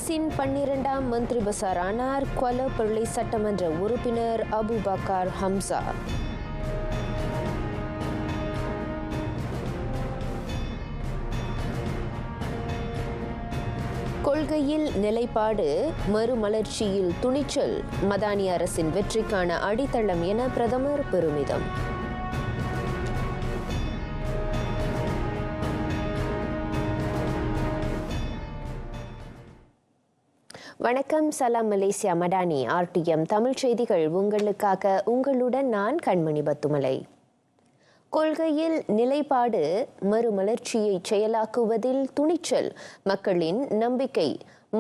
பர்லிஸின் 12ஆம் மந்திரி பசாரானார் குவாலா பர்லி சட்டமன்ற உறுப்பினர் அபு பக்கார் ஹம்சா. கொள்கையில் நிலைப்பாடு, மறுமலர்ச்சியில் துணிச்சல், மதானி அரசின் வெற்றிக்கான அடித்தளம் என பிரதமர் பெருமிதம். வணக்கம், சலாம் மலேசியா மடானி RTM தமிழ் செய்திகள் உங்களுக்காக. உங்களுடன் நான் கண்மணி பத்துமலை. கொள்கையில் நிலைப்பாடு, மறுமலர்ச்சியை செயலாக்குவதில் துணிச்சல், மக்களின் நம்பிக்கை.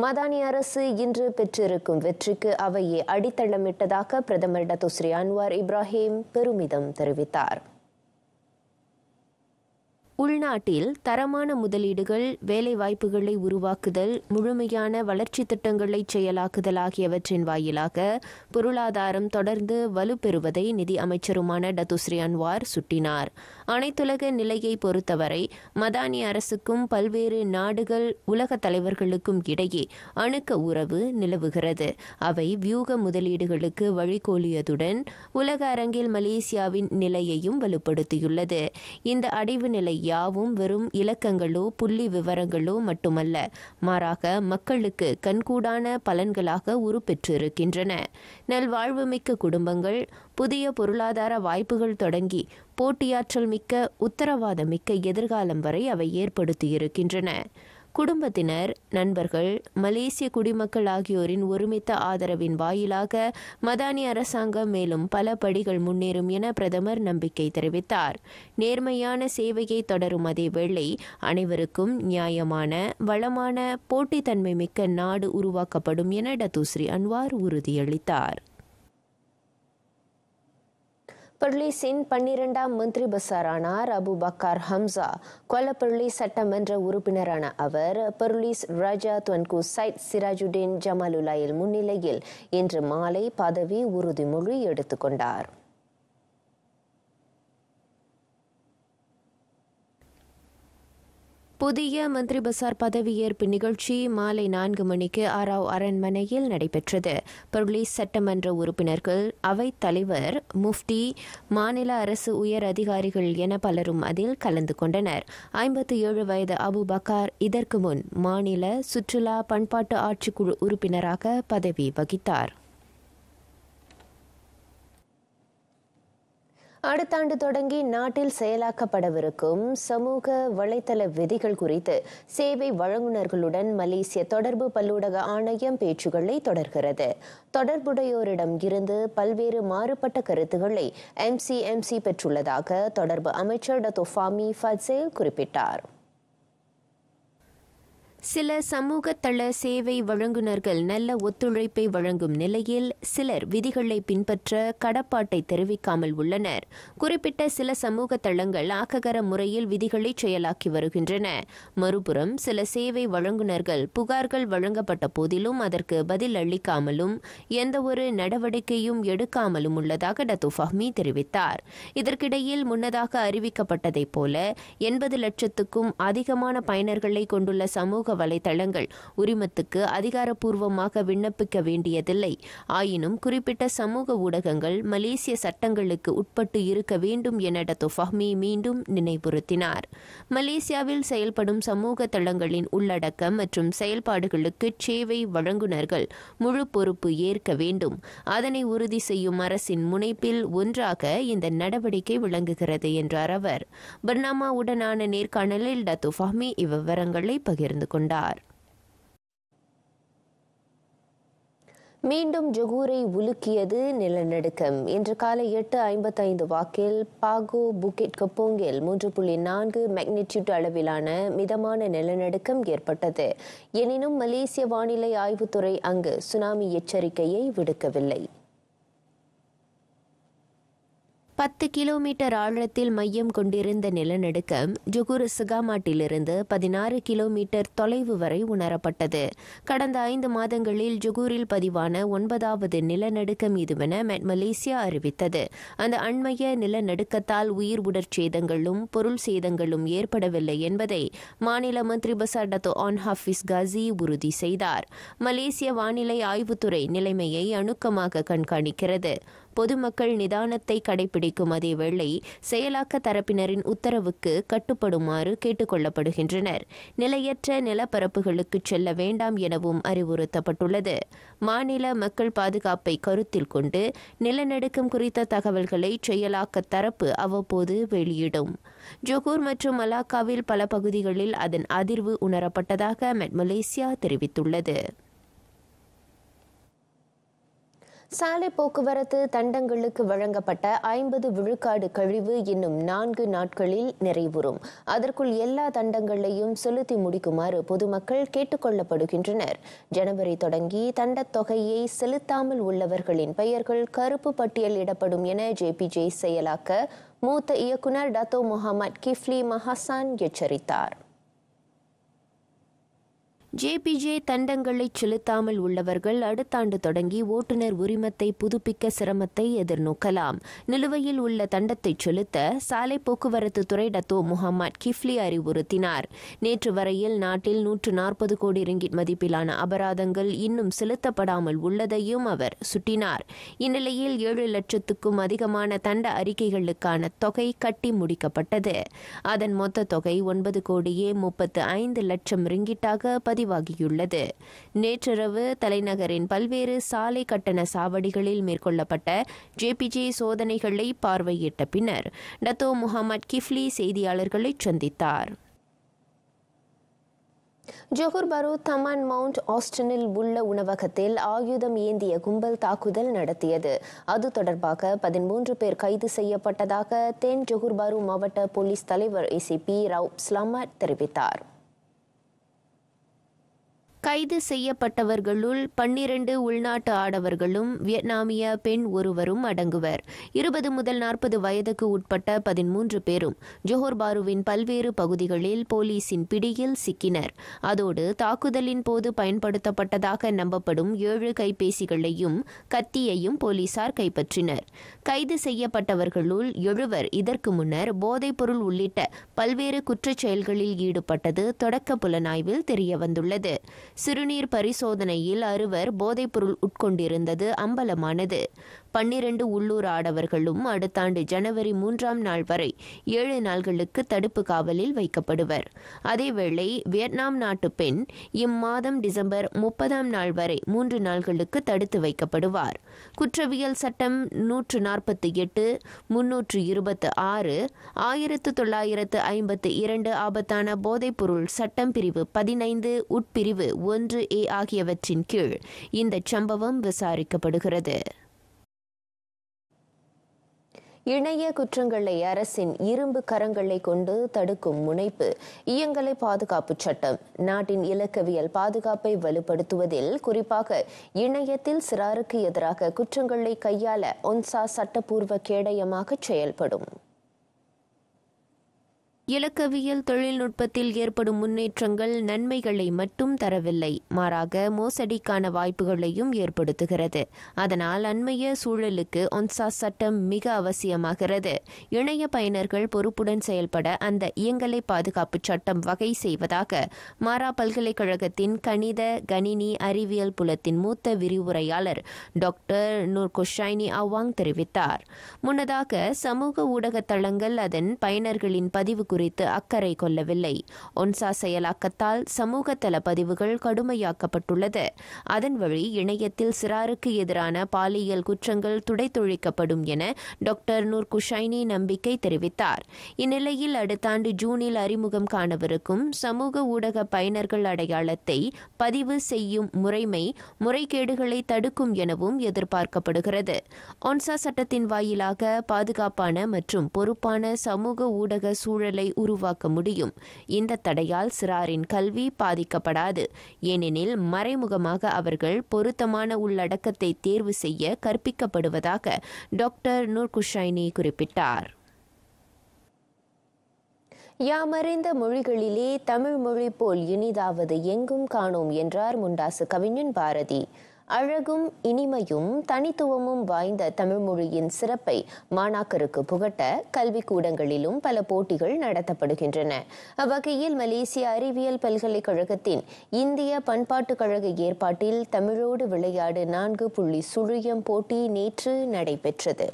மதானி அரசு இன்று பெற்றிருக்கும் வெற்றிக்கு அவையே அடித்தளமிட்டதாக பிரதமர் டத்துஸ்ரீ அன்வார் இப்ராஹிம் பெருமிதம் தெரிவித்தார். உள்நாட்டில் தரமான முதலீடுகள், வேலைவாய்ப்புகளை உருவாக்குதல், முழுமையான வளர்ச்சி திட்டங்களை செயலாக்குதல் ஆகியவற்றின் வாயிலாக பொருளாதாரம் தொடர்ந்து வலுப்பெறுவதை நிதி அமைச்சருமான டத்துஸ்ரீ அன்வார் சுட்டினார். அனைத்துலக நிலையை பொறுத்தவரை மதானி அரசுக்கும் பல்வேறு நாடுகள், உலக தலைவர்களுக்கும் இடையே அணுக்க உறவு நிலவுகிறது. அவை வியூக முதலீடுகளுக்கு வழிகோலியதுடன் உலக அரங்கில் மலேசியாவின் நிலையையும் வலுப்படுத்தியுள்ளது. இந்த அடைவு நிலை யாவும் வெறும் இலக்கங்களோ புள்ளி விவரங்களோ மட்டுமல்ல, மாறாக மக்களுக்கு கண்கூடான பலன்களாக உருப்பெற்றிருக்கின்றன. நல்வாழ்வுமிக்க குடும்பங்கள், புதிய பொருளாதார வாய்ப்புகள் தொடங்கி போட்டியாற்றல் மிக்க, உத்தரவாதமிக்க எதிர்காலம் வரை அவை ஏற்படுத்தியிருக்கின்றன. குடும்பத்தினர், நண்பர்கள், மலேசிய குடிமக்கள் ஆகியோரின் ஒருமித்த ஆதரவின் வாயிலாக மதானி அரசாங்கம் மேலும் பல படிகள் முன்னேறும் என பிரதமர் நம்பிக்கை தெரிவித்தார். நேர்மையான சேவையை தொடரும் அதேவேளை அனைவருக்கும் நியாயமான, வளமான, போட்டித்தன்மை மிக்க நாடு உருவாக்கப்படும் என டத்துஸ்ரீ அன்வார் உறுதியளித்தார். பர்லிஸின் 12ஆம் மந்திரி பசாரானார் அபு பக்கார் ஹம்சா. குவாலா பர்லி சட்டமன்ற உறுப்பினரான அவர் பர்லிஸ் ராஜா துவன்கு சைட் சிராஜுடீன் ஜமாலுல்லாயில் முன்னிலையில் இன்று மாலை பதவி உறுதிமொழி எடுத்துக்கொண்டார். புதிய மந்திரி பசார் பதவியேற்பு நிகழ்ச்சி மாலை 4 மணிக்கு ஆராவ் அரண்மனையில் நடைபெற்றது. பர்லிஸ் சட்டமன்ற உறுப்பினர்கள், அவைத் தலைவர், முஃப்டி, மாநில அரசு உயர் அதிகாரிகள் என பலரும் அதில் கலந்து கொண்டனர். 57 வயது அபு பக்கார் இதற்கு முன் மாநில சுற்றுலா பண்பாட்டு ஆட்சிக்குழு உறுப்பினராக பதவி வகித்தார். அடுத்த ஆண்டு தொடங்கி நாட்டில் செயலாக்கப்படவிருக்கும் சமூக வலைத்தள விதிகள் குறித்து சேவை வழங்குநர்களுடன் மலேசிய தொடர்பு பல்லூடக ஆணையம் பேச்சுக்களை தொடர்கிறது. தொடர்புடையோரிடம் இருந்து பல்வேறு மாறுபட்ட கருத்துக்களை MCMC பெற்றுள்ளதாக தொடர்பு அமைச்சர் டத்தோ ஃபாமி ஃபட்சேல் குறிப்பிட்டார். சில சமூக தள சேவை வழங்குநர்கள் நல்ல ஒத்துழைப்பை வழங்கும் நிலையில் சிலர் விதிகளை பின்பற்ற கடப்பாட்டை தெரிவிக்காமல் உள்ளனர். குறிப்பிட்ட சில சமூக தளங்கள் ஆக்ககர முறையில் விதிகளை செயலாக்கி வருகின்றன. மறுபுறம் சில சேவை வழங்குநர்கள் புகார்கள் வழங்கப்பட்ட போதிலும் அதற்கு பதில் அளிக்காமலும் எந்தவொரு நடவடிக்கையும் எடுக்காமலும் உள்ளதாக டத்தோ ஃபஹ்மி தெரிவித்தார். இதற்கிடையில் முன்னதாக அறிவிக்கப்பட்டதைப் போல 80 லட்சத்துக்கும் அதிகமான பயனர்களை கொண்டுள்ள சமூக வலைத்தளங்கள் உரிமத்துக்கு அதிகாரப்பூர்வமாக விண்ணப்பிக்க வேண்டியதில்லை. ஆயினும் குறிப்பிட்ட சமூக ஊடகங்கள் மலேசிய சட்டங்களுக்கு உட்பட்டு இருக்க வேண்டும் என டத்தோ ஃபஹ்மி மீண்டும் நினைவுறுத்தினார். மலேசியாவில் செயல்படும் சமூக தளங்களின் உள்ளடக்கம் மற்றும் செயல்பாடுகளுக்கு சேவை வழங்குநர்கள் முழு பொறுப்பு ஏற்க வேண்டும். அதனை உறுதி செய்யும் அரசின் முனைப்பில் ஒன்றாக இந்த நடவடிக்கை விளங்குகிறது என்றார் அவர். பர்னாமாவுடனான நேர்காணலில் டத்தோ ஃபஹ்மி இவ்விவரங்களை பகிர்ந்து கொண்டார். மீண்டும் ஜொகூரை உலுக்கியது நிலநடுக்கம். இன்று காலை 8:55 வாக்கில் பாகோ புக்கெட் கப்போங்கில் 3.4 மேக்னிடியூட் அளவிலான மிதமான நிலநடுக்கம் ஏற்பட்டது. எனினும் மலேசிய வானிலை ஆய்வுத்துறை அங்கு சுனாமி எச்சரிக்கையை விடுக்கவில்லை. 10 கிலோமீட்டர் ஆழத்தில் மையம் கொண்டிருந்த நிலநடுக்கம் ஜொகூர் சிகாமாட்டிலிருந்து 16 கிலோமீட்டர் தொலைவு வரை உணரப்பட்டது. கடந்த 5 மாதங்களில் ஜொகூரில் பதிவான 9வது நிலநடுக்கம் இதுவென மலேசியா அறிவித்தது. அந்த அண்மைய நிலநடுக்கத்தால் உயிர் உடற்சேதங்களும் பொருள் சேதங்களும் ஏற்படவில்லை என்பதை மாநில மந்திரி பசார் டத்தோ ஆன் ஹாஃபிஸ் காசி உறுதி செய்தார். மலேசிய வானிலை ஆய்வுத்துறை நிலைமையை அணுக்கமாக கண்காணிக்கிறது. பொதுமக்கள் நிதானத்தை கடைபிடிக்கும் அதேவேளை செயலாக்க தரப்பினரின் உத்தரவுக்கு கட்டுப்படுமாறு கேட்டுக் கொள்ளப்படுகின்றனர். நிலையற்ற நிலப்பரப்புகளுக்கு செல்ல வேண்டாம் எனவும் அறிவுறுத்தப்பட்டுள்ளது. மாநில மக்கள் பாதுகாப்பை கருத்தில் கொண்டு நிலநடுக்கம் குறித்த தகவல்களை செயலாக்க தரப்பு அவ்வப்போது வெளியிடும். ஜொகூர் மற்றும் மலாக்காவில் பல பகுதிகளில் அதன் அதிர்வு உணரப்பட்டதாக மலேசியா தெரிவித்துள்ளது. சாலை போக்குவரத்து தண்டங்களுக்கு வழங்கப்பட்ட 50 விழுக்காடு கழிவு இன்னும் 4 நாட்களில் நிறைவுறும். அதற்குள் எல்லா தண்டங்களையும் செலுத்தி முடிக்குமாறு பொதுமக்கள் கேட்டுக் கொள்ளப்படுகின்றனர். ஜனவரி தொடங்கி தண்டத் தொகையை செலுத்தாமல் உள்ளவர்களின் பெயர்கள் கருப்பு பட்டியலிடப்படும் என ஜேபிஜே செயலாக்க மூத்த இயக்குநர் டத்தோ முகமது கிஃப்லி மஹசான் எச்சரித்தார். ஜேபிஜே தண்டங்களை செலுத்தாமல் உள்ளவர்கள் அடுத்த ஆண்டு தொடங்கி ஓட்டுநர் உரிமத்தை புதுப்பிக்க சிரமத்தை எதிர்நோக்கலாம். நிலுவையில் உள்ள தண்டத்தை செலுத்த சாலை போக்குவரத்து துறை டத்தோ முகமது கிஃப்லி அறிவுறுத்தினார். நேற்று வரையில் நாட்டில் 140 கோடி ரிங்கிட் மதிப்பிலான அபராதங்கள் இன்னும் செலுத்தப்படாமல் உள்ளதையும் அவர் சுட்டினார். இந்நிலையில் 7 லட்சத்துக்கும் அதிகமான தண்ட அறிக்கைகளுக்கான தொகை கட்டி முடிக்கப்பட்டது. அதன் மொத்த தொகை 9 கோடியே 35 லட்சம் ரிங்கிட்டாக பதிவாகியுள்ளது. நேற்றிரவு தலைநகரின் பல்வேறு சாலை கட்டண சாவடிகளில் மேற்கொள்ளப்பட்ட ஜேபிஜே சோதனைகளை பார்வையிட்ட பின்னர் டத்தோ முகமது கிஃப்லி செய்தியாளர்களை சந்தித்தார். ஜொகூர் பாரு தமான் மவுண்ட் ஆஸ்டினில் உள்ள உணவகத்தில் ஆயுதம் ஏந்திய கும்பல் தாக்குதல் நடத்தியது. அது தொடர்பாக 13 பேர் கைது செய்யப்பட்டதாக தென் ஜொகூர் பாரு மாவட்ட போலீஸ் தலைவர் ஏசிபி ரவுப் ஸ்லாமட் தெரிவித்தார். கைது செய்யப்பட்டவர்களுள் 12 உள்நாட்டு ஆடவர்களும் வியட்நாமிய பெண் ஒருவரும் அடங்குவர். 20 முதல் 40 வயதுக்கு உட்பட்ட 13 பேரும் ஜொஹோர் பாருவின் பல்வேறு பகுதிகளில் போலீசின் பிடியில் சிக்கினர். அதோடு தாக்குதலின் போது பயன்படுத்தப்பட்டதாக நம்பப்படும் 7 கைபேசிகளையும் கத்தியையும் போலீசார் கைப்பற்றினர். கைது செய்யப்பட்டவர்களுள் 7 இதற்கு முன்னர் போதைப்பொருள் உள்ளிட்ட பல்வேறு குற்றச் செயல்களில் ஈடுபட்டது தொடக்க புலனாய்வில் தெரியவந்துள்ளது. சிறுநீர் பரிசோதனையில் 6 போதைப்பொருள் உட்கொண்டிருந்தது அம்பலமானது. 12 உள்ளூர் ஆடவர்களும் அடுத்த ஆண்டு ஜனவரி 3ஆம் நாள் வரை 7 நாள்களுக்கு தடுப்பு காவலில் வைக்கப்படுவர். அதேவேளை வியட்நாம் நாட்டு பெண் இம்மாதம் டிசம்பர் 30ஆம் நாள் வரை 3 நாள்களுக்கு தடுத்து வைக்கப்படுவார். குற்றவியல் சட்டம் 148, 326, 1952 ஆபத்தான போதைப்பொருள் சட்டம் பிரிவு 15 உட்பிரிவு 1A ஆகியவற்றின் கீழ் இந்த சம்பவம் விசாரிக்கப்படுகிறது. இணைய குற்றங்களை அரசின் இரும்பு கரங்களை கொண்டு தடுக்கும் முனைப்பு இயங்கலை பாதுகாப்பு சட்டம் நாட்டின் இலக்கவியல் பாதுகாப்பை வலுப்படுத்துவதில் குறிப்பாக இணையத்தில் சிறாருக்கு எதிராக குற்றங்களை கையாள ஒன்சா சட்டப்பூர்வ கேடயமாக செயல்படும். இலக்கவியல் தொழில்நுட்பத்தில் ஏற்படும் முன்னேற்றங்கள் நன்மைகளை மட்டும் தரவில்லை, மாறாக மோசடிக்கான வாய்ப்புகளையும் ஏற்படுத்துகிறது. அதனால் அண்மைய சூழலுக்கு ஒன்சா சட்டம் மிக அவசியமாகிறது. இணைய பயனர்கள் பொறுப்புடன் செயல்பட அந்த இயங்கலை பாதுகாப்பு சட்டம் வகை செய்வதாக மாரா பல்கலைக்கழகத்தின் கணித கணினி அறிவியல் புலத்தின் மூத்த விரிவுரையாளர் டாக்டர் நூர் குஷைனி அவாங் தெரிவித்தார். முன்னதாக சமூக ஊடக தளங்கள் அதன் பயனர்களின் பதிவு குறித்து அக்கறை கொள்ளவில்லை. ஒன்சா செயலாக்கத்தால் சமூக தள பதிவுகள் கடுமையாக்கப்பட்டுள்ளது. அதன் வழி இணையத்தில் சிறாருக்கு எதிரான பாலியல் குற்றங்கள் துடைத்தொழிக்கப்படும் என டாக்டர் நூர் குஷைனி நம்பிக்கை தெரிவித்தார். இந்நிலையில் அடுத்த ஆண்டு ஜூனில் அறிமுகம் காணவிருக்கும் சமூக ஊடக பயனர்கள் அடையாளத்தை பதிவு செய்யும் முறைகேடுகளை தடுக்கும் எனவும் எதிர்பார்க்கப்படுகிறது. ஒன்சா சட்டத்தின் வாயிலாக பாதுகாப்பான மற்றும் பொறுப்பான சமூக ஊடக சூழலை சூழலை உருவாக்க முடியும். இந்த தடையால் சிறாரின் கல்வி பாதிக்கப்படாது. ஏனெனில் மறைமுகமாக அவர்கள் பொருத்தமான உள்ளடக்கத்தை தேர்வு செய்ய கற்பிக்கப்படுவதாக டாக்டர் நூர்குஷைனி குறிப்பிட்டார். யாமறிந்த மொழிகளிலே தமிழ் மொழி போல் இனிதாவது எங்கும் காணோம் என்றார் முண்டாசு கவிஞன் பாரதி. அழகும் இனிமையும் தனித்துவமும் வாய்ந்த தமிழ் மொழியின் சிறப்பை மாணாக்கருக்கு புகட்ட கல்விக்கூடங்களிலும் பல போட்டிகள் நடத்தப்படுகின்றன. அவ்வகையில் மலேசிய அறிவியல் பல்கலைக்கழகத்தின் இந்திய பண்பாட்டுக் கழக ஏற்பாட்டில் தமிழோடு விளையாடு 4 போட்டி நேற்று நடைபெற்றது.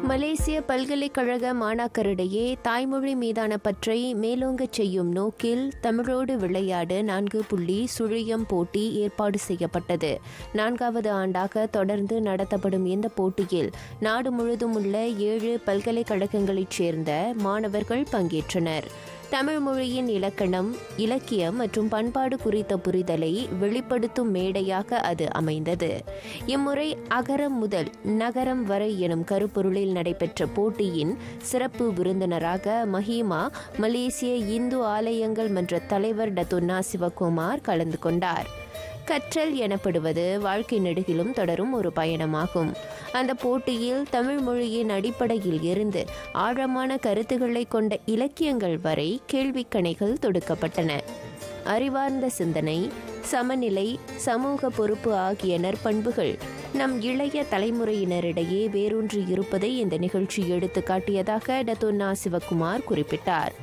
மலேசிய பல்கலைக்கழக மாணாக்கரிடையே தாய்மொழி மீதான பற்றை மேலோங்கச் செய்யும் நோக்கில் தமிழோடு விளையாடு 4 போட்டி ஏற்பாடு செய்யப்பட்டது. 4வது ஆண்டாக தொடர்ந்து நடத்தப்படும் இந்த போட்டியில் நாடு முழுதும் உள்ள 7 பல்கலைக்கழகங்களைச் சேர்ந்த மாணவர்கள் பங்கேற்றனர். தமிழ் மொழியின் இலக்கணம், இலக்கியம் மற்றும் பண்பாடு குறித்த புரிதலை வெளிப்படுத்தும் மேடையாக அது அமைந்தது. இம்முறை அகரம் முதல் நகரம் வரை எனும் கருப்பொருளில் நடைபெற்ற போட்டியின் சிறப்பு விருந்தினராக மஹிமா மலேசிய இந்து ஆலயங்கள் மன்ற தலைவர் டத்துன்னா சிவகுமார் கலந்து கொண்டார். கற்றல் எனப்படுவது வாழ்க்கை நெடுகிலும் தொடரும் ஒரு பயணமாகும். அந்த போட்டியில் தமிழ் மொழியின் அடிப்படையில் இருந்து ஆழமான கருத்துக்களை கொண்ட இலக்கியங்கள் வரை கேள்விக்கணைகள் தொடுக்கப்பட்டன. அறிவார்ந்த சிந்தனை, சமநிலை, சமூக பொறுப்பு ஆகிய நற்பண்புகள் நம் இளைய தலைமுறையினரிடையே வேரூன்றி இருப்பதை இந்த நிகழ்ச்சி எடுத்து காட்டியதாக டத்துன்னா சிவகுமார் குறிப்பிட்டார்.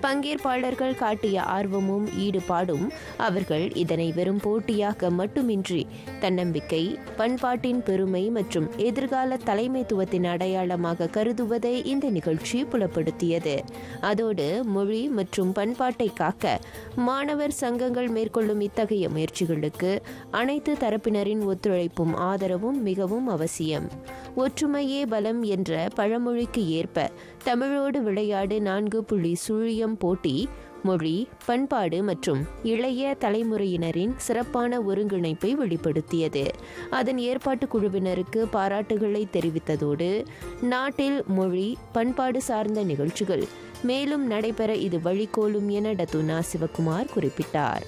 பங்கேற்பாளர்கள் காட்டிய ஆர்வமும் ஈடுபாடும் அவர்கள் இதனை வெறும் போட்டியாக மட்டுமின்றி தன்னம்பிக்கை, பண்பாட்டின் பெருமை மற்றும் எதிர்கால தலைமைத்துவத்தின் அடையாளமாக கருதுவதை இந்த நிகழ்ச்சி புலப்படுத்தியது. அதோடு மொழி மற்றும் பண்பாட்டை காக்க மாணவர் சங்கங்கள் மேற்கொள்ளும் இத்தகைய முயற்சிகளுக்கு அனைத்து தரப்பினரின் ஒத்துழைப்பும் ஆதரவும் மிகவும் அவசியம். ஒற்றுமையே பலம் என்ற பழமொழிக்கு ஏற்ப தமிழோடு விளையாடு 4 போட்டி மொழி, பண்பாடு மற்றும் இளைய தலைமுறையினரின் சிறப்பான ஒருங்கிணைப்பை வெளிப்படுத்தியது. அதன் ஏற்பாட்டு குழுவினருக்கு பாராட்டுகளை தெரிவித்ததோடு நாட்டில் மொழி, பண்பாடு சார்ந்த நிகழ்ச்சிகள் மேலும் நடைபெற இது வழிகோலும் என டத்துன்னா சிவகுமார் குறிப்பிட்டார்.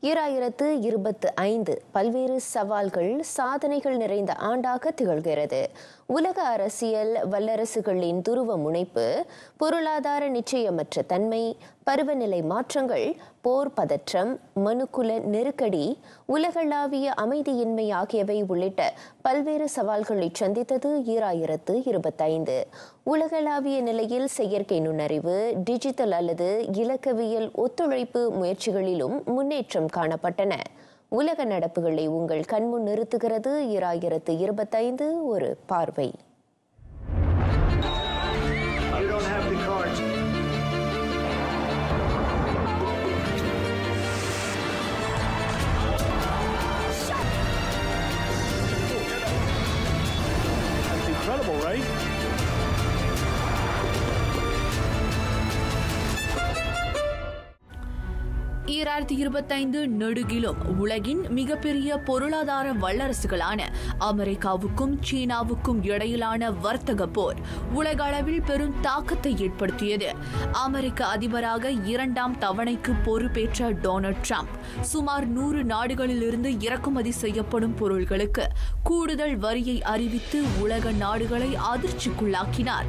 2025 பல்வேறு சவால்கள், சாதனைகள் நிறைந்த ஆண்டாக திகழ்கிறது. உலக அரசியல் வல்லரசுகளின் துருவ முனைப்பு, பொருளாதார நிச்சயமற்ற தன்மை, பருவநிலை மாற்றங்கள், போர் பதற்றம், மனுக்குல நெருக்கடி, உலகளாவிய அமைதியின்மை ஆகியவை உள்ளிட்ட பல்வேறு சவால்களை சந்தித்தது 2025. உலகளாவிய நிலையில் செயற்கை நுண்ணறிவு, டிஜிட்டல் அல்லது இலக்கவியல் ஒத்துழைப்பு முயற்சிகளிலும் முன்னேற்றம் காணப்பட்டன. உலக நடப்புகளை உங்கள் கண்முன் நிறுத்துகிறது 2025 ஒரு பார்வை. Incredible, right? நெடுகிலும் உலகின் மிகப்பெரிய பொருளாதார வல்லரசுகளான அமெரிக்காவுக்கும் சீனாவுக்கும் இடையிலான வர்த்தக போர் உலக அளவில் பெரும் தாக்கத்தை ஏற்படுத்தியது. அமெரிக்க அதிபராக 2ஆம் தவணைக்கு பொறுப்பேற்ற டொனால்ட் ட்ரம்ப் சுமார் 100 நாடுகளிலிருந்து இறக்குமதி செய்யப்படும் பொருட்களுக்கு கூடுதல் வரியை அறிவித்து உலக நாடுகளை அதிர்ச்சிக்குள்ளாக்கினார்.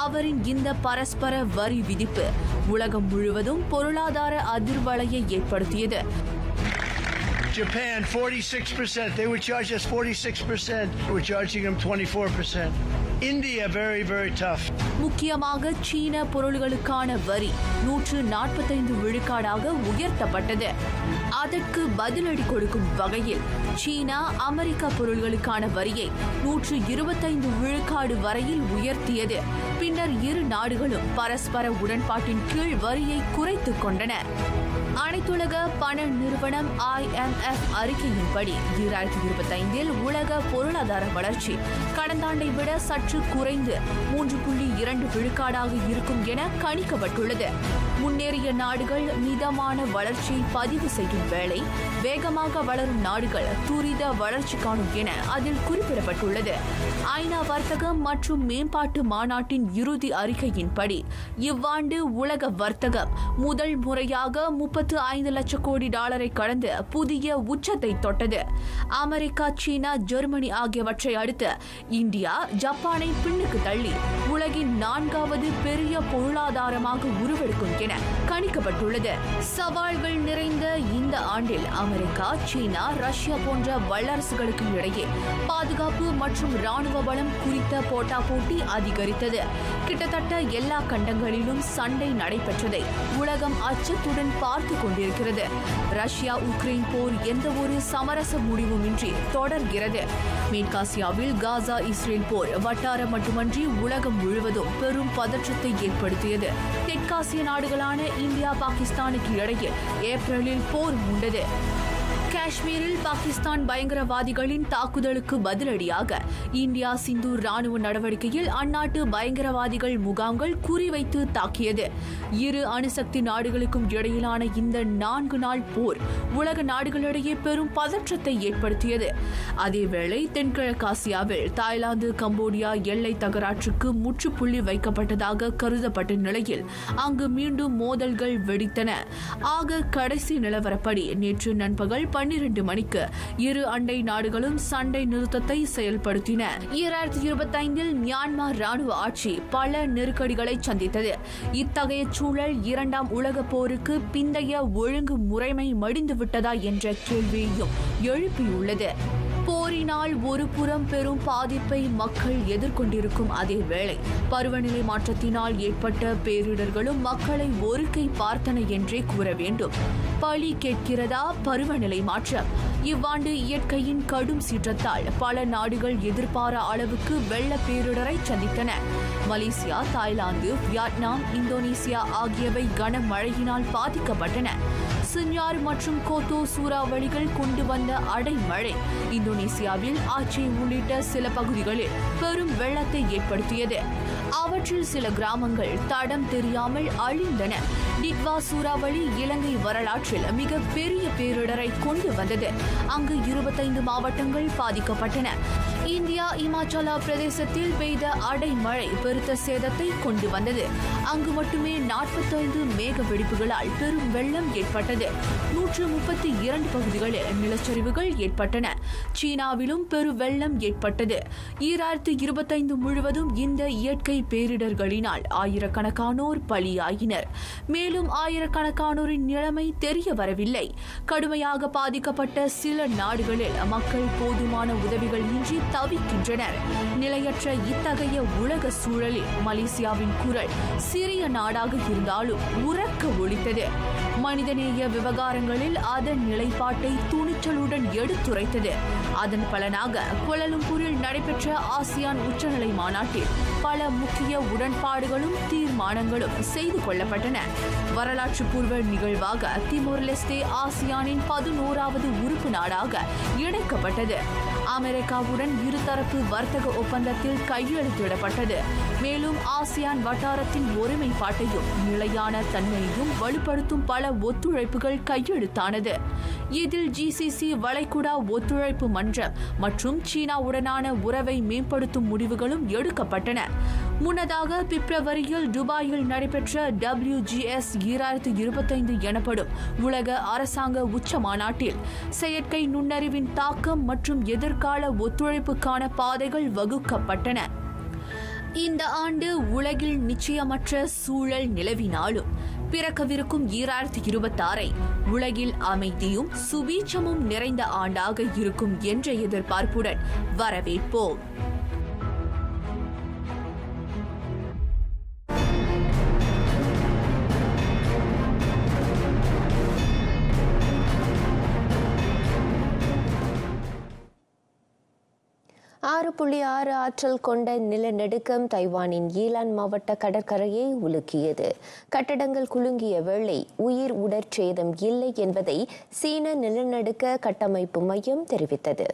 அவரின் இந்த பரஸ்பர வரி விதிப்பு உலகம் முழுவதும் பொருளாதார அதிர்வலையை ஏற்படுத்தியது. Japan 46%. They would charge us 46%. We're charging them 24%. India very very tough. முக்கியமாக சீன பொருட்களுக்கான வரி 145 விழுக்காடாக உயர்த்தப்பட்டது. அதற்கு பதிலடி கொடுக்கும் வகையில் சீனா அமெரிக்க பொருட்களுக்கான வரியை 125 விழுக்காடு வரையில் உயர்த்தியது. பின்னர் இரு நாடுகளும் பரஸ்பர உடன்பாட்டின் கீழ் வரியை குறைத்துக் கொண்டன. அனைத்துலக பண நிறுவனம் IMF அறிக்கையின்படி 2025 உலக பொருளாதார வளர்ச்சி கடந்த ஆண்டை விட சற்று குறைந்து 3.2 விழுக்காடாக இருக்கும் என கணிக்கப்பட்டுள்ளது. முன்னேறிய நாடுகள் மிதமான வளர்ச்சியை பதிவு செய்யும் வேளை வேகமாக வளரும் நாடுகள் துரித வளர்ச்சி காணும் என அதில் குறிப்பிடப்பட்டுள்ளது. ஐநா வர்த்தகம் மற்றும் மேம்பாட்டு மாநாட்டின் இறுதி அறிக்கையின்படி இவ்வாண்டு உலக வர்த்தகம் முதல் முறையாக 35 லட்சம் கோடி டாலரை கடந்து புதிய உச்சத்தை தொட்டது. அமெரிக்கா, சீனா, ஜெர்மனி ஆகியவற்றை அடுத்து இந்தியா ஜப்பானை பின்னுக்கு தள்ளி உலகின் 4வது பெரிய பொருளாதாரமாக உருவெடுக்கும் என கணிக்கப்பட்டுள்ளது. சவால்கள் நிறைந்த இந்த ஆண்டில் அமெரிக்கா, சீனா, ரஷ்யா போன்ற வல்லரசுகளுக்கு இடையே பாதுகாப்பு மற்றும் ராணுவ பலம் குறித்த போட்டாபோட்டி அதிகரித்தது. கிட்டத்தட்ட எல்லா கண்டங்களிலும் சண்டை நடைபெற்றதை உலகம் அச்சத்துடன் பார்த்து கொண்டிருக்கிறது. ரஷ்யா உக்ரைன் போர் எந்த ஒரு சமரச முடிவுமின்றி தொடர்கிறது. மேற்காசியாவில் காசா இஸ்ரேல் போர் வட்டாரம் மட்டுமன்றி உலகம் முழுவதும் பெரும் பதற்றத்தை ஏற்படுத்தியது. தெற்காசிய நாடுகளான இந்தியா, பாகிஸ்தானுக்கு இடையே ஏப்ரலில் போர் மூண்டது. காஷ்மீரில் பாகிஸ்தான் பயங்கரவாதிகளின் தாக்குதலுக்கு பதிலடியாக இந்தியா சிந்தூர் ராணுவ நடவடிக்கையில் அந்நாட்டு பயங்கரவாதிகள் முகாம்கள் குறிவைத்து தாக்கியது. இரு அணுசக்தி நாடுகளுக்கும் இடையிலான இந்த 4 நாள் போர் உலக நாடுகளிடையே பெரும் பதற்றத்தை ஏற்படுத்தியது. அதேவேளை தென்கிழக்காசியாவில் தாய்லாந்து, கம்போடியா எல்லை தகராற்றுக்கு முற்றுப்புள்ளி வைக்கப்பட்டதாக கருதப்பட்ட நிலையில் அங்கு மீண்டும் மோதல்கள் வெடித்தன. ஆக கடைசி நிலவரப்படி நேற்று நண்பகல் 12 மணிக்கு இரு அண்டை நாடுகளும் சண்டை நிறுத்தத்தை செயல்படுத்தின. 2025 மியான்மர் ராணுவ ஆட்சி பல நெருக்கடிகளை சந்தித்தது. இத்தகைய சூழல் 2ஆம் உலக போருக்கு பிந்தைய ஒழுங்கு முறைமை மடிந்துவிட்டதா என்ற கேள்வியையும் எழுப்பியுள்ளது. போரினால் ஒரு புறம் பெரும் பாதிப்பை மக்கள் எதிர்கொண்டிருக்கும் அதேவேளை பருவநிலை மாற்றத்தினால் ஏற்பட்ட பேரிடர்களும் மக்களை ஒரு கை பார்த்தன என்றே கூற வேண்டும். பழி கேட்கிறதா பருவநிலை மாற்றம்? இவ்வாண்டு இயற்கையின் கடும் சீற்றத்தால் பல நாடுகள் எதிர்பாரா அளவுக்கு வெள்ள பேரிடரை சந்தித்தன. மலேசியா, தாய்லாந்து, வியட்நாம், இந்தோனேசியா ஆகியவை கனமழையினால் பாதிக்கப்பட்டன. சின்யார் மற்றும் கோத்தோ சூறாவளிகள் கொண்டு வந்த அடைமழை இந்தோனேசியாவில் ஆச்சே உள்ளிட்ட சில பகுதிகளில் பெரும் வெள்ளத்தை ஏற்படுத்தியது. அவற்றில் சில கிராமங்கள் தடம் தெரியாமல் அழிந்தன. டிக்வா சூறாவளி இலங்கை வரலாற்றில் மிக பெரிய பேரிடரை கொண்டு வந்தது. அங்கு 25 மாவட்டங்கள் பாதிக்கப்பட்டன. இந்தியா, இமாச்சல பிரதேசத்தில் பெய்த அடைமழை பெருத்த சேதத்தை கொண்டு வந்தது. அங்கு மட்டுமே 45 மேக வெடிப்புகளால் பெரும் வெள்ளம் ஏற்பட்டது. 132 பகுதிகளில் நிலச்சரிவுகள் ஏற்பட்டன. சீனாவிலும் பெரு வெள்ளம் ஏற்பட்டது. 2025 முழுவதும் இந்த இயற்கை பேரிடர்களினால் ஆயிரக்கணக்கானோர் பலியாயினர். மேலும் ஆயிரக்கணக்கானோரின் நிலைமை தெரிய வரவில்லை. கடுமையாக பாதிக்கப்பட்ட சில நாடுகளில் மக்கள் போதுமான உதவிகள் இன்றி தவிக்கின்றனர். நிலையற்ற இத்தகைய உலக சூழலில் மலேசியாவின் குரல் சிறிய நாடாக இருந்தாலும் உரக்க ஒலித்தது. மனிதநேய விவகாரங்களில் அதன் நிலைப்பாட்டை துணிச்சலுடன் எடுத்துரைத்தது. அதன் பலனாக கோலாலம்பூரில் நடைபெற்ற ஆசியான் உச்சநிலை மாநாட்டில் பல முக்கிய உடன்பாடுகளும் தீர்மானங்களும் செய்து கொள்ளப்பட்டன. வரலாற்று பூர்வ நிகழ்வாக திமோர் லெஸ்டே ஆசியானின் 11வது உறுப்பு நாடாக இணைக்கப்பட்டது. அமெரிக்காவுடன் இருதரப்பு வர்த்தக ஒப்பந்தத்தில் கையெழுத்திடப்பட்டது. மேலும் ஆசியான் வட்டாரத்தின் ஒருமைப்பாட்டையும் நிலையான தன்மையையும் வலுப்படுத்தும் பல ஒத்துழைப்புகள் கையெழுத்தானது. இதில் GCC வளைகுடா ஒத்துழைப்பு மன்றம் மற்றும் சீனாவுடனான உறவை மேம்படுத்தும் முடிவுகளும் எடுக்கப்பட்டன. முன்னதாக பிப்ரவரியில் துபாயில் நடைபெற்ற WGS 2025 எனப்படும் உலக அரசாங்க உச்ச மாநாட்டில் செயற்கை நுண்ணறிவின் தாக்கம் மற்றும் எதிர்கால ஒத்துழைப்புக்கான பாதைகள் வகுக்கப்பட்டன. இந்த ஆண்டு உலகில் நிச்சயமற்ற சூழல் நிலவினாலும் பிறக்கவிருக்கும் 2026 உலகில் அமைதியும் சுபீட்சமும் நிறைந்த ஆண்டாக இருக்கும் என்ற எதிர்பார்ப்புடன் வரவேற்போம். 6.6 ஆற்றல் கொண்ட நிலநடுக்கம் தைவானின் ஈலான் மாவட்ட கடற்கரையை உலுக்கியது. கட்டடங்கள் குலுங்கிய வேளை உயிர் உடற்சேதம் இல்லை என்பதை சீன நிலநடுக்க கட்டமைப்பு மையம் தெரிவித்தது.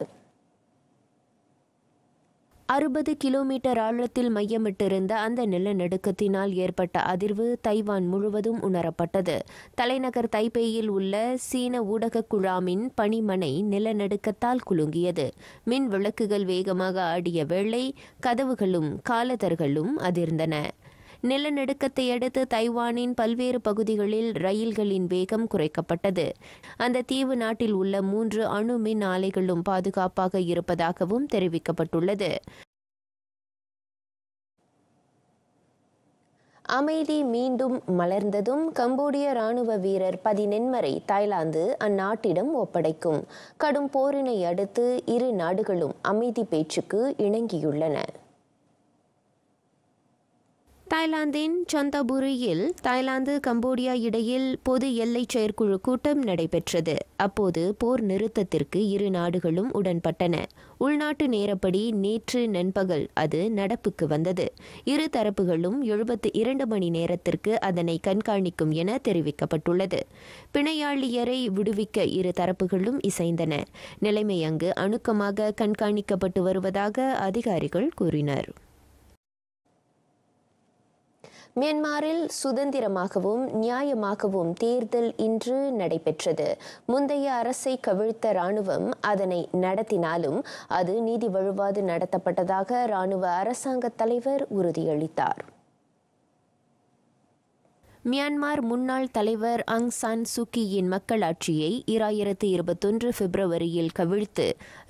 60 கிலோமீட்டர் ஆழத்தில் மையமிட்டிருந்த அந்த நிலநடுக்கத்தினால் ஏற்பட்ட அதிர்வு தைவான் முழுவதும் உணரப்பட்டது. தலைநகர் தைபேயில் உள்ள சீன ஊடக குழாமின் பணிமனை நிலநடுக்கத்தால் குலுங்கியது. மின் விளக்குகள் வேகமாக ஆடிய வேளை கதவுகளும் காலதர்களும் அதிர்ந்தன. நிலநடுக்கத்தை அடுத்து தைவானின் பல்வேறு பகுதிகளில் ரயில்களின் வேகம் குறைக்கப்பட்டது. அந்த தீவு நாட்டில் உள்ள 3 அணு மின் ஆலைகளும் பாதுகாப்பாக இருப்பதாகவும் தெரிவிக்கப்பட்டுள்ளது. அமைதி மீண்டும் மலர்ந்ததும் கம்போடிய ராணுவ வீரர் 14 தாய்லாந்து அந்நாட்டிடம் ஒப்படைக்கும். கடும் போரினை அடுத்து இரு நாடுகளும் அமைதி பேச்சுக்கு இணங்கியுள்ளன. தாய்லாந்தின் சந்தாபுரியில் தாய்லாந்து கம்போடியா இடையில் பொது எல்லை செயற்குழு கூட்டம் நடைபெற்றது. அப்போது போர் நிறுத்தத்திற்கு இரு நாடுகளும் உடன்பட்டன. உள்நாட்டு நேரப்படி நேற்று நண்பகல் அது நடப்புக்கு வந்தது. இரு தரப்புகளும் 72 மணி நேரத்திற்கு அதனை கண்காணிக்கும் என தெரிவிக்கப்பட்டுள்ளது. பிணையாளியரை விடுவிக்க இரு தரப்புகளும் இசைந்தன. நிலைமை அங்கு அணுக்கமாக கண்காணிக்கப்பட்டு வருவதாக அதிகாரிகள் கூறினர். மியான்மரில் சுதந்திரமாகவும் நியாயமாகவும் தேர்தல் இன்று நடைபெற்றது. முந்தைய அரசை கவிழ்த்த ராணுவம் அதனை நடத்தினாலும் அது நீதி வழுவாது நடத்தப்பட்டதாக ராணுவ அரசாங்க தலைவர் உறுதியளித்தார். மியான்மர் முன்னாள் தலைவர் ஆங் சான் சூகியின் மக்களாட்சியை 2021 பிப்ரவரியில் கவிழ்த்து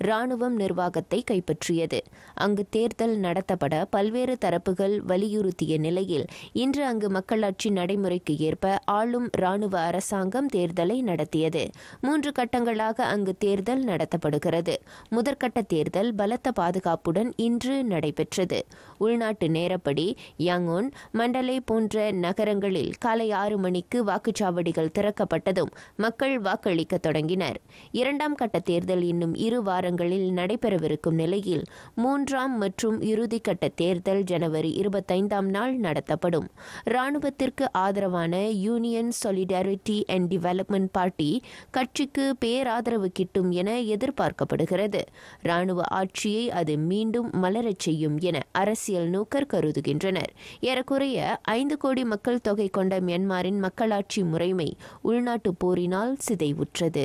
ராணுவம் நிர்வாகத்தை கைப்பற்றியது. அங்கு தேர்தல் நடத்தப்பட பல்வேறு தரப்புகள் வலியுறுத்திய நிலையில் இன்று அங்கு மக்களாட்சி நடைமுறைக்கு ஏற்ப ஆளும் ராணுவ அரசாங்கம் தேர்தலை நடத்தியது. 3 கட்டங்களாக அங்கு தேர்தல் நடத்தப்படுகிறது. முதற்கட்ட தேர்தல் பலத்த பாதுகாப்புடன் இன்று நடைபெற்றது. உள்நாட்டு நேரப்படி யாங்கோன், மண்டலே போன்ற நகரங்களில் காலை 6 மணிக்கு வாக்குச்சாவடிகள் திறக்கப்பட்டதும் மக்கள் வாக்களிக்க தொடங்கினர். 2ஆம் கட்ட தேர்தல் இன்னும் 2 வாரங்களில் நடைபெறவிருக்கும் நிலையில் 3ஆம் மற்றும் இறுதிக்கட்ட தேர்தல் ஜனவரி 25ஆம் நாள் நடத்தப்படும். ராணுவத்திற்கு ஆதரவான union solidarity and development party கட்சிக்கு பேராதரவு கிட்டும் என எதிர்பார்க்கப்படுகிறது. ராணுவ ஆட்சியை அது மீண்டும் மலரச் செய்யும் என அரசியல் நோக்கர் கருதுகின்றனர். ஏறக்குறைய 5 கோடி மக்கள் தொகை கொண்ட மியான்மரின் மக்களாட்சி முறைமை உள்நாட்டு போரினால் சிதைவுற்றது.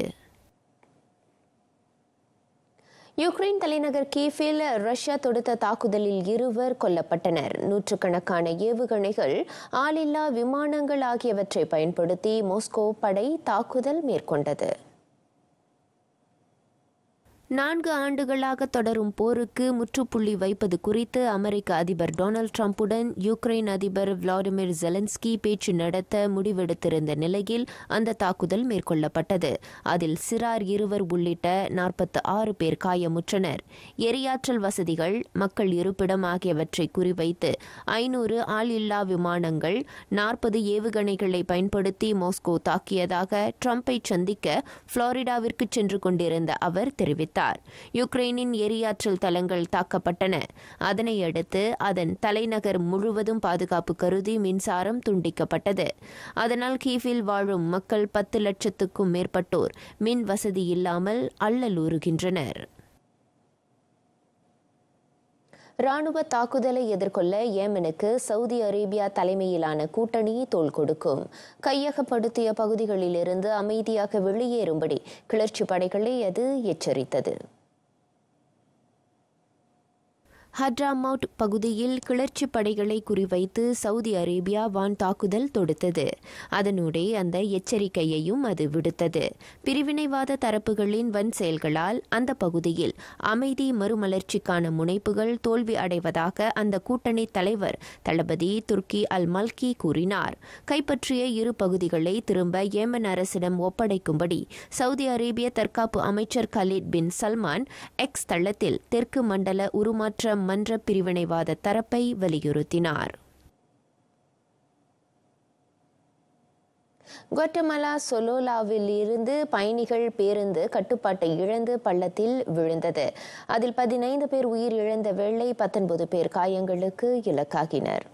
யுக்ரைன் தலைநகர் கீவில் ரஷ்யா தொடுத்த தாக்குதலில் 2 கொல்லப்பட்டனர். நூற்றுக்கணக்கான ஏவுகணைகள், ஆளில்லா விமானங்கள் ஆகியவற்றை பயன்படுத்தி மாஸ்கோ படை தாக்குதல் மேற்கொண்டது. 4 ஆண்டுகளாக தொடரும் போருக்கு முற்றுப்புள்ளி வைப்பது குறித்து அமெரிக்க அதிபர் டொனால்டு டிரம்புடன் யுக்ரைன் அதிபர் விளாடிமிர் ஜெலன்ஸ்கி பேச்சு நடத்த முடிவெடுத்திருந்த நிலையில் அந்த தாக்குதல் மேற்கொள்ளப்பட்டது. அதில் சிறார் 2 உள்ளிட்ட 46 பேர் காயமுற்றனர். எரியாற்றல் வசதிகள், மக்கள் இருப்பிடம் ஆகியவற்றை குறிவைத்து 500 ஆளில்லா விமானங்கள், 40 ஏவுகணைகளை பயன்படுத்தி மாஸ்கோ தாக்கியதாக டிரம்பை சந்திக்க புளோரிடாவிற்கு சென்று கொண்டிருந்த அவர் தெரிவித்தார். யுக்ரைனின் எரியாற்றல் தளங்கள் தாக்கப்பட்டன. அதனையடுத்து அதன் தலைநகர் முழுவதும் பாதுகாப்பு கருதி மின்சாரம் துண்டிக்கப்பட்டது. அதனால் கீவில் வாழும் மக்கள் 10 லட்சத்துக்கும் மேற்பட்டோர் மின் வசதி இல்லாமல் அல்லலுறுகின்றனர். ராணுவ தாக்குதலை எதிர்கொள்ள ஏமனுக்கு சவுதி அரேபியா தலைமையிலான கூட்டணி தோள் கொடுக்கும். கையகப்படுத்திய பகுதிகளிலிருந்து அமைதியாக வெளியேறும்படி கிளர்ச்சி படைகளை அது எச்சரித்தது. ஹட்ராமவுட் பகுதியில் கிளர்ச்சி படைகளை குறிவைத்து சவுதி அரேபியா வான் தாக்குதல் தொடுத்தது. அதனூடே அந்த எச்சரிக்கையையும் அது விடுத்தது. பிரிவினைவாத தரப்புகளின் வன் செயல்களால் அந்த பகுதியில் அமைதி மறுமலர்ச்சிக்கான முனைப்புகள் தோல்வி அடைவதாக அந்த கூட்டணி தலைவர் தளபதி துர்கி அல் மல்கி கூறினார். கைப்பற்றிய 2 பகுதிகளை திரும்ப ஏமன் அரசிடம் ஒப்படைக்கும்படி சவுதி அரேபிய தற்காப்பு அமைச்சர் கலீத் பின் சல்மான் எக்ஸ் தளத்தில் தெற்கு மண்டல உருமாற்ற மன்ற பிரிவினைவாத தரப்பை வலியுறுத்தினார். குவாட்டமாலா சொலோலாவில் இருந்து பயணிகள் பேருந்து கட்டுப்பாட்டை இழந்து பள்ளத்தில் விழுந்தது. அதில் 15 பேர் உயிரிழந்த வேளை 19 பேர் காயங்களுக்கு இலக்காகினர்.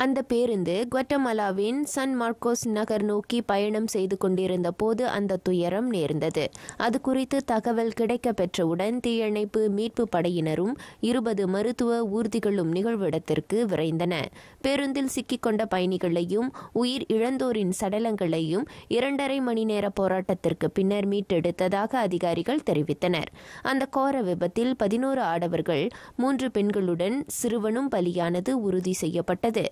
அந்த பேருந்து குவாட்டமாலாவின் சன் மார்க்கோஸ் நகர் நோக்கி பயணம் செய்து கொண்டிருந்த போது அந்த துயரம் நேர்ந்தது. அது குறித்து தகவல் கிடைக்க பெற்றவுடன் தீயணைப்பு மீட்பு படையினரும் 20 மருத்துவ ஊர்திகளும் நிகழ்விடத்திற்கு விரைந்தன. பேருந்தில் சிக்கிக்கொண்ட பயணிகளையும் உயிர் இழந்தோரின் சடலங்களையும் 2.5 மணி நேர போராட்டத்திற்கு பின்னர் மீட்டெடுத்ததாக அதிகாரிகள் தெரிவித்தனர். அந்த கோர விபத்தில் 11 ஆடவர்கள் 3 பெண்களுடன் சிறுவனும் பலியானது உறுதி செய்யப்பட்டது.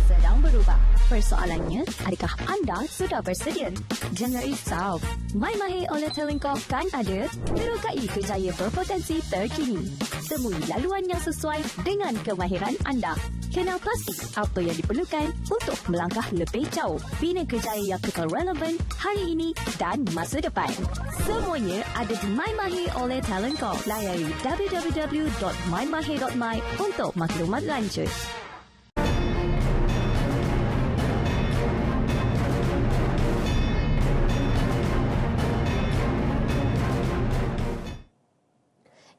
Sedang berubah. Persoalannya, adakah anda sudah bersedia? Jangan risau. MyMahir oleh Telengkop kan ada merokai kerjaya berpotensi terkini. Temui laluan yang sesuai dengan kemahiran anda. Kenal pasti apa yang diperlukan untuk melangkah lebih jauh. Bina kerjaya yang kekal relevan hari ini dan masa depan. Semuanya ada di MyMahir oleh Telengkop. Layari www.mymahir.my untuk maklumat lanjut.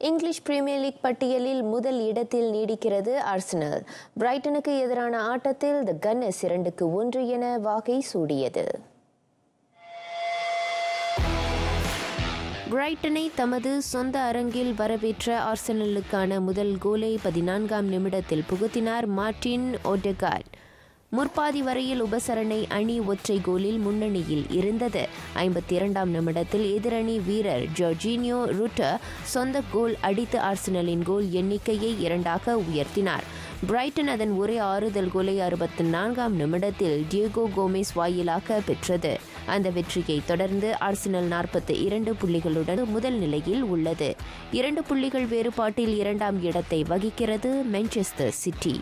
English Premier League பட்டியலில் முதல் இடத்தில் நீடிக்கிறது Arsenal. பிரைட்டனுக்கு எதிரான ஆட்டத்தில் தி gunners 2-1 என வாகை சூடியது. பிரைட்டனை தமது சொந்த அரங்கில் வரவேற்ற ஆர்சனலுக்கான முதல் கோலை 14ஆம் நிமிடத்தில் புகுத்தினார் மார்டின் ஓடெகார்ட். முற்பாதி வரையில் உபசரணை அணி ஒற்றை கோலில் முன்னணியில் இருந்தது. 52ஆம் நிமிடத்தில் எதிரணி வீரர் ஜார்ஜினியோ ரூட்டர் சொந்த கோல் அடித்து ஆர்சனலின் கோல் எண்ணிக்கையை 2ஆக உயர்த்தினார். பிரைட்டன் அதன் ஒரே ஆறுதல் கோலை 64ஆம் நிமிடத்தில் டியேகோ கோமெஸ் வாயிலாக பெற்றது. அந்த வெற்றியை தொடர்ந்து ஆர்சனல் 42 புள்ளிகளுடன் முதல் நிலையில் உள்ளது. 2 புள்ளிகள் வேறுபாட்டில் 2ஆம் இடத்தை வகிக்கிறது மான்செஸ்டர் சிட்டி.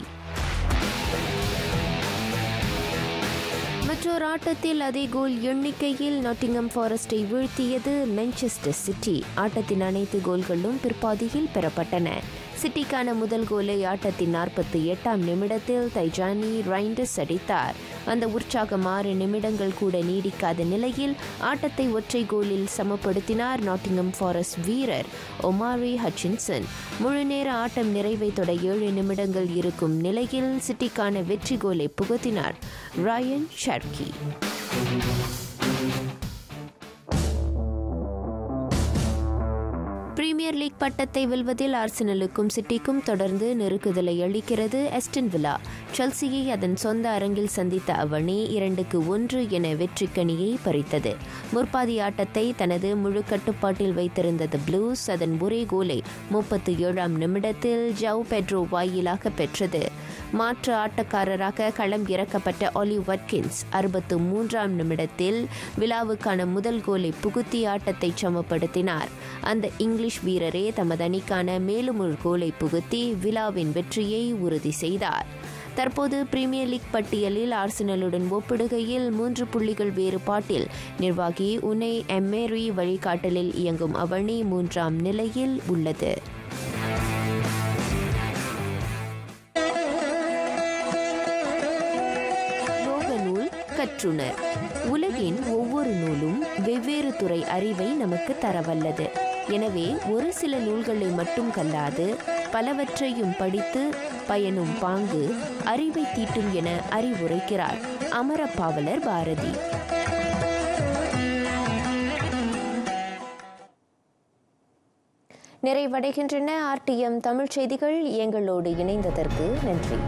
மற்றொரு ஆட்டத்தில் அதே கோல் எண்ணிக்கையில் நாட்டிங்ஹாம் ஃபாரஸ்டை வீழ்த்தியது மான்செஸ்டர் சிட்டி. ஆட்டத்தின் அனைத்து கோல்களும் பிற்பாதியில் பெறப்பட்டன. சிட்டிக்கான முதல் கோலை ஆட்டத்தின் 48ஆம் நிமிடத்தில் தைஜானி ரைண்டர்ஸ் அடித்தார். அந்த உற்சாகம் 6 நிமிடங்கள் கூட நீடிக்காத நிலையில் ஆட்டத்தை ஒற்றை கோலில் சமப்படுத்தினார் நாட்டிங்ஹாம் ஃபாரஸ்ட் வீரர் ஒமாரி ஹட்சின்சன். முழுநேர ஆட்டம் நிறைவை தொட 7 நிமிடங்கள் இருக்கும் நிலையில் சிட்டிக்கான வெற்றி கோலை புகுத்தினார் ராயன் ஷார்கி. பிரீமியர் லீக் பட்டத்தை வெல்வதில் ஆர்சனலுக்கும் சிட்டிக்கும் தொடர்ந்து நெருக்குதலை அளிக்கிறது ஆஸ்டன் வில்லா. செல்சியை அதன் சொந்த அரங்கில் சந்தித்த அவ்வணி 2-1 என வெற்றிக்கனியை பறித்தது. முற்பாதி ஆட்டத்தை தனது முழு கட்டுப்பாட்டில் வைத்திருந்த ப்ளூஸ் அதன் ஒரே கோலை 37ஆம் நிமிடத்தில் ஜவ் பெட்ரோ வாயிலாக பெற்றது. மாற்று ஆட்டக்காரராக களம் இறக்கப்பட்ட ஒலி வாட்கின்ஸ் 63ஆம் நிமிடத்தில் விழாவுக்கான முதல் கோலை புகுத்தி ஆட்டத்தை சமப்படுத்தினார். அந்த இங்கிலீஷ் வீரரே தமது அணிக்கான மேலும் ஒரு கோலை புகுத்தி விழாவின் வெற்றியை உறுதி செய்தார். தற்போது பிரீமியர் லீக் பட்டியலில் ஆர்சனலுடன் ஒப்பிடுகையில் 3 புள்ளிகள் வேறுபாட்டில் நிர்வாகி உனை எமரி வழிகாட்டலில் இயங்கும் அவ்வணி 3ஆம் நிலையில் உள்ளது. கற்றுணர். உலகின் ஒவ்வொரு நூலும் வெவ்வேறு துறை அறிவை நமக்கு தரவல்லது. எனவே ஒரு சில நூல்களை மட்டும் கல்லாது பலவற்றையும் படித்து பயனும் பாங்கு அறிவை தீட்டும் என அறிவுரைக்கிறார் அமரப்பாவலர் பாரதி. நிறைவடைகின்றன RTM தமிழ் செய்திகள். எங்களோடு இணைந்ததற்கு நன்றி.